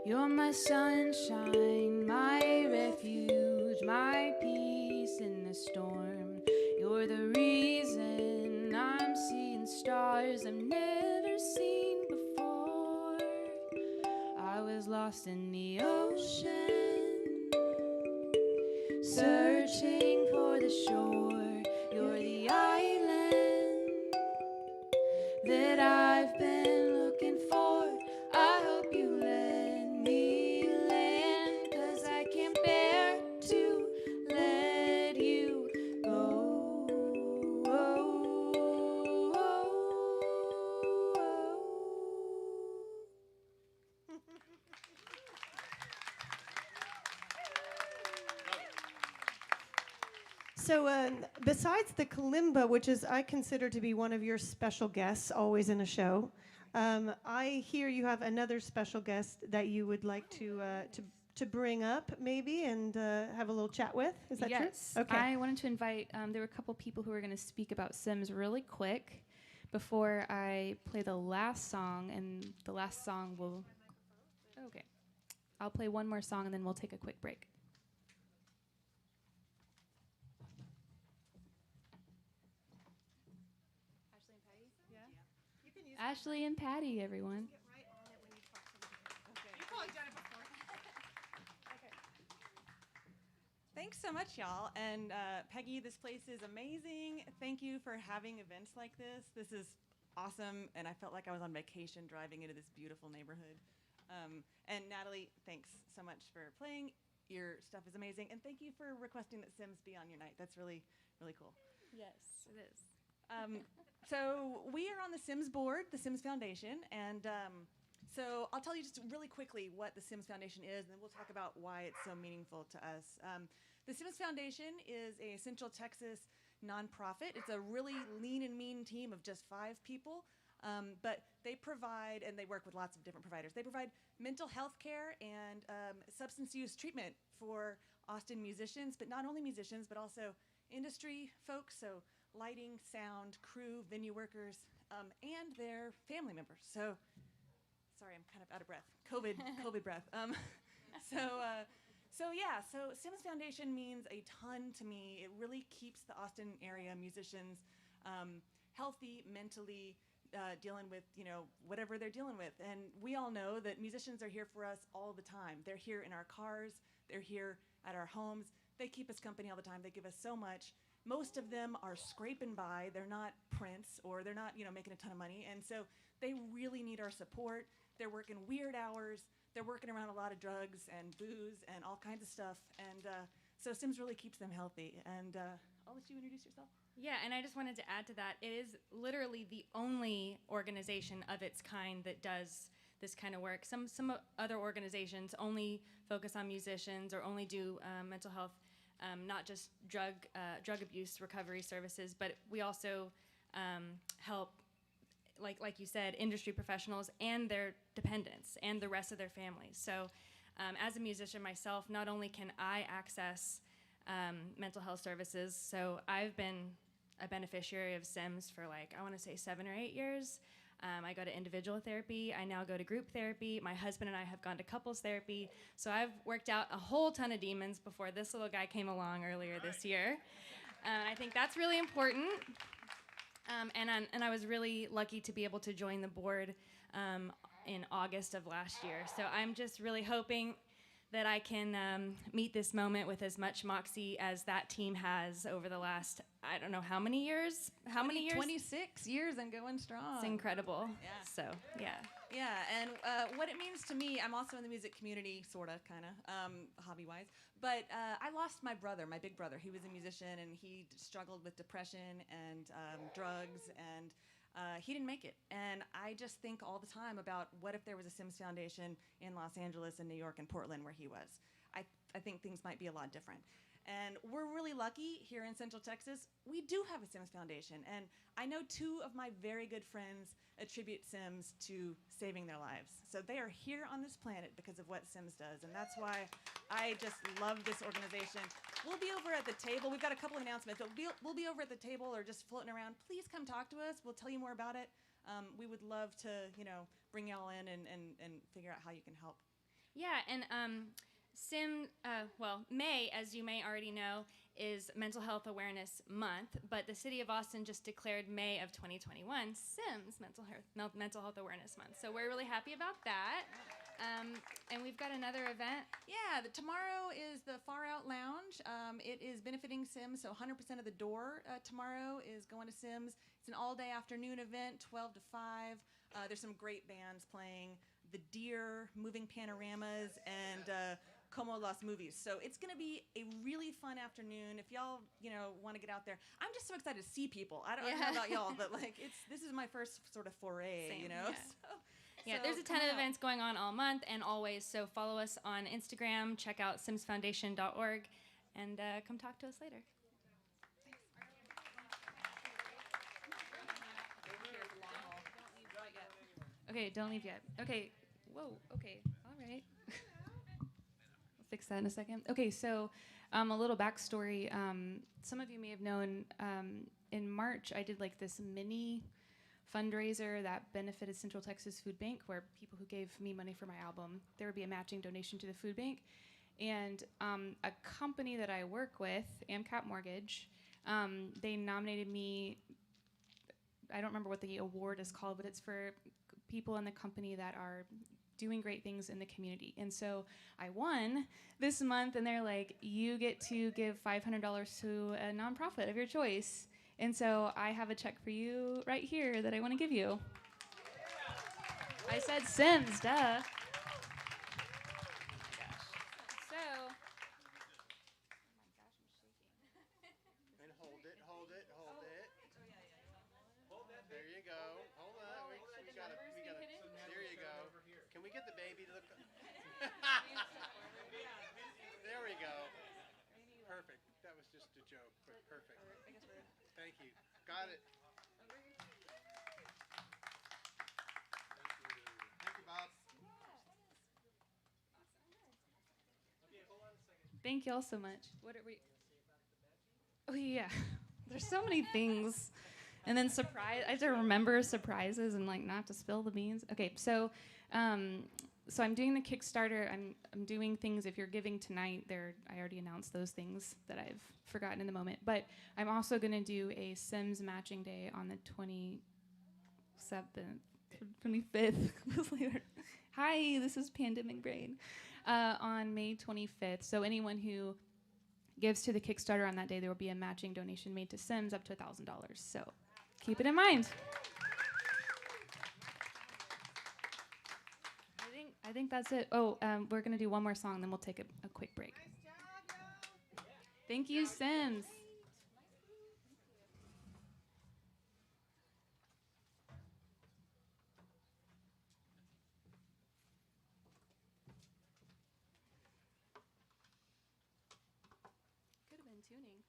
You're my sunshine, my refuge, my peace in the storm. You're the reason I'm seeing stars I've never seen before. I was lost in the ocean, So besides the kalimba, which is I consider to be one of your special guests always in a show, I hear you have another special guest that you would like to bring up maybe and have a little chat with. Is that yes. true? Okay. I wanted to invite, there were a couple people who were going to speak about Sims really quick before I play the last song, and the last song will, okay. I'll play one more song and then we'll take a quick break. Ashley and Patty, everyone. Thanks so much, y'all. And Peggy, this place is amazing. Thank you for having events like this. This is awesome, and I felt like I was on vacation driving into this beautiful neighborhood. And Natalie, thanks so much for playing. Your stuff is amazing, and thank you for requesting that Sims be on your night. That's really, really cool. Yes, it is. So we are on the Sims board, the Sims Foundation, and so I'll tell you just really quickly what the Sims Foundation is, and then we'll talk about why it's so meaningful to us. The Sims Foundation is a Central Texas nonprofit. It's a really lean and mean team of just 5 people, but they provide, and they work with lots of different providers. They provide mental health care and substance use treatment for Austin musicians, but not only musicians, but also industry folks, so lighting, sound, crew, venue workers, and their family members. So, sorry, I'm kind of out of breath. COVID breath. So Sims Foundation means a ton to me. It really keeps the Austin area musicians healthy, mentally, dealing with, whatever they're dealing with. And we all know that musicians are here for us all the time. They're here in our cars. They're here at our homes. They keep us company all the time. They give us so much. Most of them are scraping by. They're not Prince, or they're not, making a ton of money. And so they really need our support. They're working weird hours. They're working around a lot of drugs and booze and all kinds of stuff. And so Sims really keeps them healthy. And I'll let you introduce yourself. Yeah, and I just wanted to add to that. It is literally the only organization of its kind that does this kind of work. Some other organizations only focus on musicians or only do mental health, not just drug abuse recovery services, but we also help, like you said, industry professionals and their dependents and the rest of their families. So as a musician myself, not only can I access mental health services, so I've been a beneficiary of Sims for I want to say 7 or 8 years. I go to individual therapy. I now go to group therapy. My husband and I have gone to couples therapy. So I've worked out a whole ton of demons before this little guy came along earlier this year. I think that's really important. And I was really lucky to be able to join the board in August of last year. So I'm just really hoping that I can meet this moment with as much moxie as that team has over the last, I don't know how many years? 26 years and going strong. It's incredible. Yeah. So, yeah. Yeah, and what it means to me, I'm also in the music community, sort of, kind of, hobby-wise. But I lost my brother, my big brother. He was a musician, and he struggled with depression and drugs, and he didn't make it. And I just think all the time about what if there was a Sims Foundation in Los Angeles and New York and Portland where he was. I think things might be a lot different. And we're really lucky here in Central Texas. We do have a Sims Foundation. And I know 2 of my very good friends attribute Sims to saving their lives. So they are here on this planet because of what Sims does. And that's why I just love this organization. We'll be over at the table. We've got a couple of announcements. But we'll be over at the table or just floating around. Please come talk to us. We'll tell you more about it. We would love to, bring y'all in and figure out how you can help. Yeah, and May, as you may already know, is Mental Health Awareness Month, but the City of Austin just declared May of 2021 Sims Mental Health Awareness Month. So we're really happy about that. And we've got another event. Yeah, tomorrow is the Far Out Lounge. It is benefiting Sims, so 100% of the door tomorrow is going to Sims. It's an all-day afternoon event, 12 to 5. There's some great bands playing. The Deer, Moving Panoramas, and Como Las Movies. So it's going to be a really fun afternoon. If y'all, want to get out there. I'm just so excited to see people. I don't know about y'all, but this is my first sort of foray, Same, Yeah. Yeah, there's a ton of events going on all month and always. So follow us on Instagram, check out simsfoundation.org, and come talk to us later. Okay, don't leave yet. Okay. Whoa. Okay. All right. I'll fix that in a second. Okay, so a little backstory. Some of you may have known in March I did like this mini fundraiser that benefited Central Texas Food Bank, where people who gave me money for my album, there would be a matching donation to the food bank. And a company that I work with, AmCap Mortgage, they nominated me. I don't remember what the award is called, but it's for people in the company that are doing great things in the community. And so I won this month, and they're like, you get to give $500 to a nonprofit of your choice. And so I have a check for you right here that I want to give you. I said Sims, duh. And hold it. There you go. Hold on. We gotta. There you go. Can we get the baby to look? There we go. Perfect. That was just a joke, but perfect. Thank you. Got it. Thank you, Bob. Thank you all so much. What are we? Oh yeah, there's so many things, and then surprise. I have to remember surprises and like not to spill the beans. Okay, so I'm doing the Kickstarter. I'm doing things. If you're giving tonight, I already announced those things that I've forgotten in the moment. But I'm also going to do a Sims matching day on the 25th. Hi, this is Pandemic Brain. On May 25th. So anyone who gives to the Kickstarter on that day, there will be a matching donation made to Sims up to $1,000. So keep it in mind. I think that's it. Oh, we're going to do one more song, then we'll take a quick break. Thank you, Sims. Could have been tuning.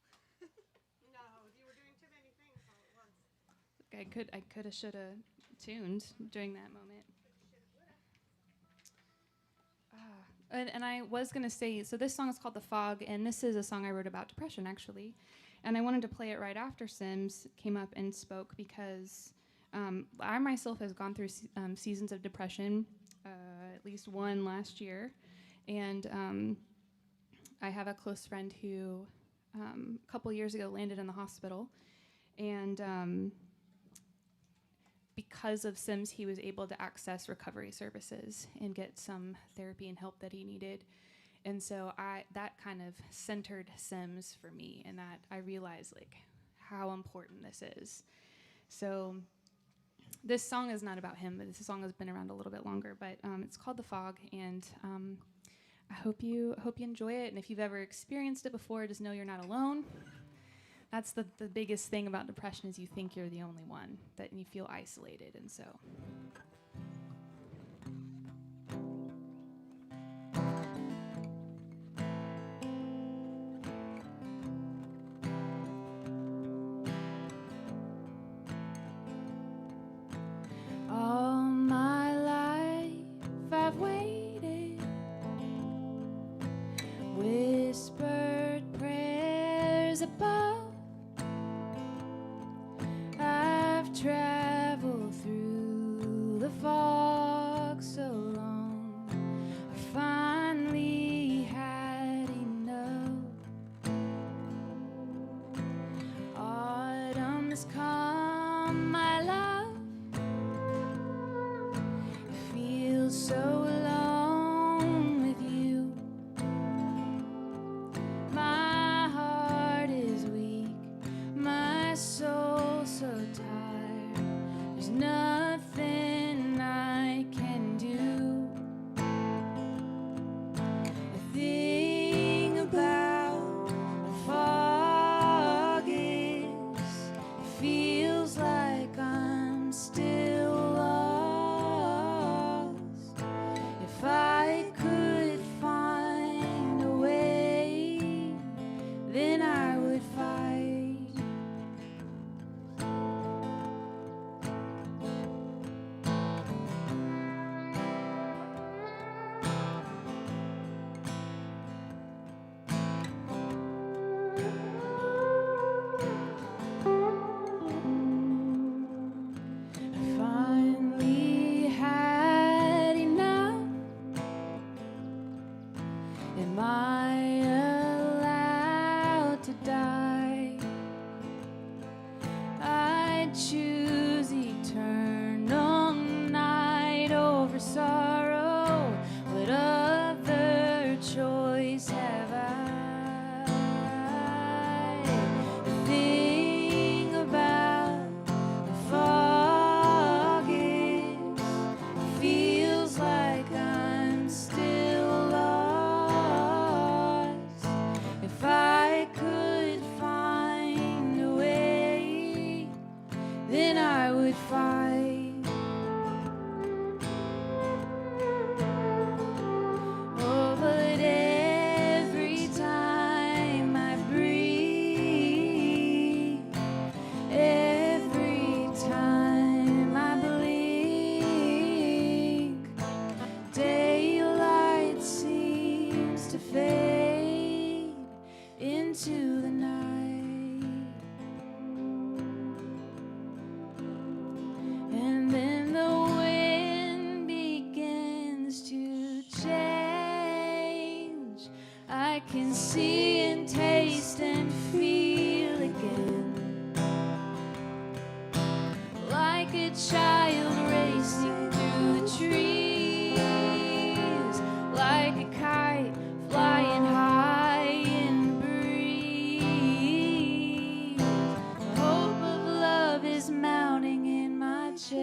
No, you were doing too many things all at once. I could have, should have tuned during that moment. And I was going to say, so this song is called The Fog, and this is a song I wrote about depression, actually. And I wanted to play it right after Sims came up and spoke because I myself has gone through seasons of depression, at least one last year. And I have a close friend who a couple years ago landed in the hospital. And because of Sims, he was able to access recovery services and get some therapy and help that he needed. And so that kind of centered Sims for me, and that I realized like how important this is. So this song is not about him, but this song has been around a little bit longer. But it's called The Fog, and I hope you enjoy it. And if you've ever experienced it before, just know you're not alone. That's the biggest thing about depression is you think you're the only one, that you feel isolated, and so. All my life I've waited, whispered prayers above. I've traveled through the fog so long, I finally had enough. Autumn has come, my love. It feels so alone with you. My heart is weak. I allowed to die? I choose eternal night over sorrow. What other choice have I? The thing about the fog is, it feels like I'm still lost. If I could find a way, then I would fight. Oh, but every time I breathe, every time I blink, daylight seems to fade into the night. And then the wind begins to change. I can see and taste and feel again, like a child racing through the trees, like a kite flying high in the breeze. The hope of love is mounting in my chest.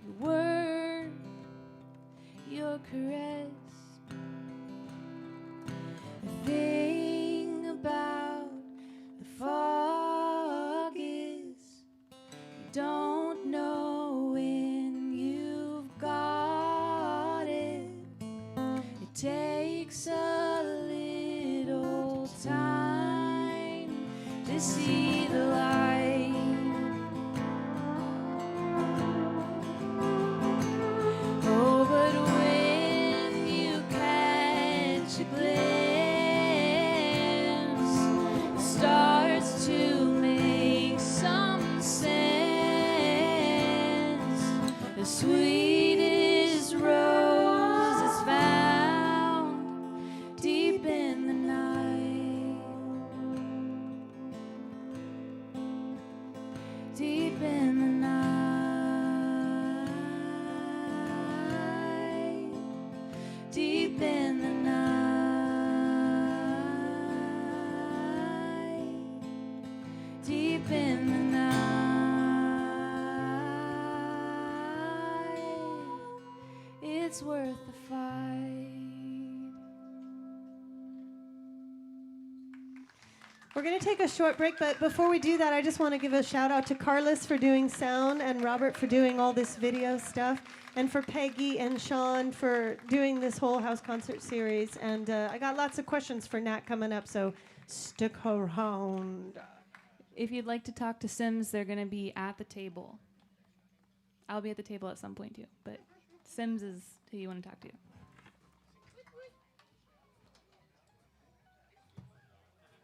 Your word, your caress. The thing about the fog is, you don't know when you've got it. It takes a little time to see the light. Oh, but when you catch a glimpse, it starts to make some sense. The sweetest rose is found deep in the night. Deep in the night. Deep in the night. Deep in the night. It's worth the fight. We're going to take a short break, but before we do that, I just want to give a shout out to Carlos for doing sound and Robert for doing all this video stuff, and for Peggy and Sean for doing this whole house concert series. And I got lots of questions for Nat coming up, so stick around. If you'd like to talk to Sims, they're going to be at the table. I'll be at the table at some point too, but Sims is who you want to talk to.